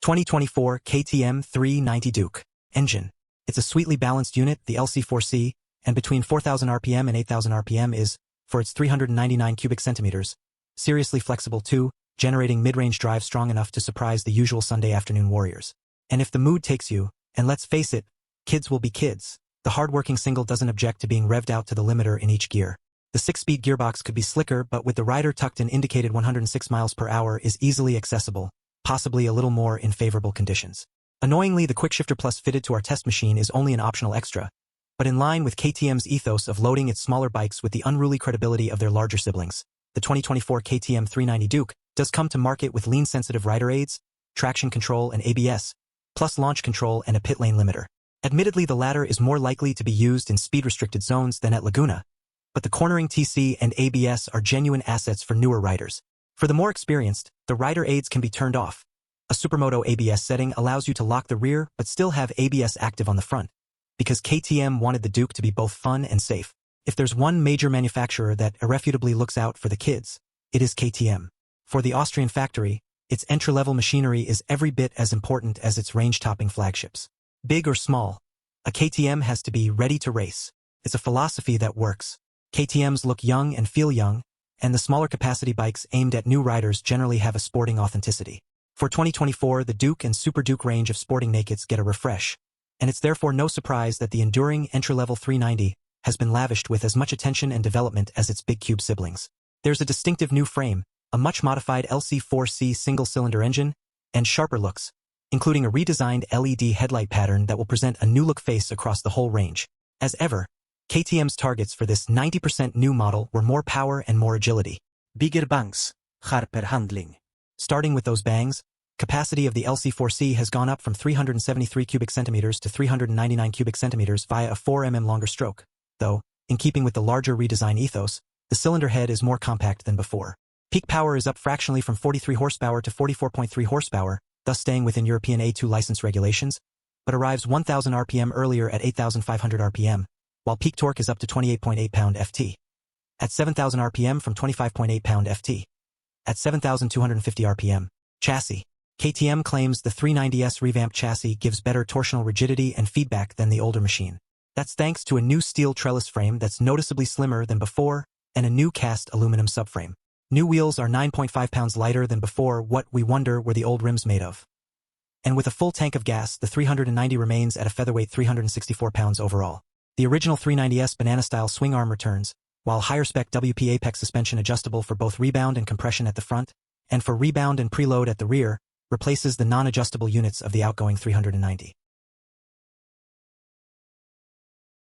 2024 KTM 390 Duke. Engine. It's a sweetly balanced unit, the LC4C, and between 4,000 RPM and 8,000 RPM is, for its 399 cubic centimeters, seriously flexible too, generating mid-range drive strong enough to surprise the usual Sunday afternoon warriors. And if the mood takes you, and let's face it, kids will be kids, the hard-working single doesn't object to being revved out to the limiter in each gear. The 6-speed gearbox could be slicker, but with the rider tucked in indicated 106 miles per hour is easily accessible, possibly a little more in favorable conditions. Annoyingly, the Quickshifter Plus fitted to our test machine is only an optional extra, but in line with KTM's ethos of loading its smaller bikes with the unruly credibility of their larger siblings, the 2024 KTM 390 Duke does come to market with lean-sensitive rider aids, traction control and ABS, plus launch control and a pit lane limiter. Admittedly, the latter is more likely to be used in speed-restricted zones than at Laguna, but the cornering TC and ABS are genuine assets for newer riders. For the more experienced, the rider aids can be turned off. A Supermoto ABS setting allows you to lock the rear but still have ABS active on the front, because KTM wanted the Duke to be both fun and safe. If there's one major manufacturer that irrefutably looks out for the kids, it is KTM. For the Austrian factory, its entry-level machinery is every bit as important as its range-topping flagships. Big or small, a KTM has to be ready to race. It's a philosophy that works. KTMs look young and feel young, and the smaller capacity bikes aimed at new riders generally have a sporting authenticity. For 2024, the Duke and Super Duke range of sporting nakeds get a refresh, and it's therefore no surprise that the enduring entry-level 390 has been lavished with as much attention and development as its big cube siblings. There's a distinctive new frame, a much-modified LC4C single-cylinder engine, and sharper looks, including a redesigned LED headlight pattern that will present a new-look face across the whole range. As ever, KTM's targets for this 90% new model were more power and more agility. Bigger bangs, sharper handling. Starting with those bangs, capacity of the LC4C has gone up from 373 cubic centimeters to 399 cubic centimeters via a 4 mm longer stroke, though, in keeping with the larger redesign ethos, the cylinder head is more compact than before. Peak power is up fractionally from 43 horsepower to 44.3 horsepower, thus staying within European A2 license regulations, but arrives 1,000 RPM earlier at 8,500 RPM, while peak torque is up to 28.8 pound-ft. At 7,000 RPM from 25.8 pound-ft. At 7,250 RPM. Chassis. KTM claims the 390S revamped chassis gives better torsional rigidity and feedback than the older machine. That's thanks to a new steel trellis frame that's noticeably slimmer than before and a new cast aluminum subframe. New wheels are 9.5 pounds lighter than before, what we wonder were the old rims made of. And with a full tank of gas, the 390 remains at a featherweight 364 pounds overall. The original 390S banana-style swing arm returns, while higher-spec WP Apex suspension adjustable for both rebound and compression at the front, and for rebound and preload at the rear, replaces the non-adjustable units of the outgoing 390.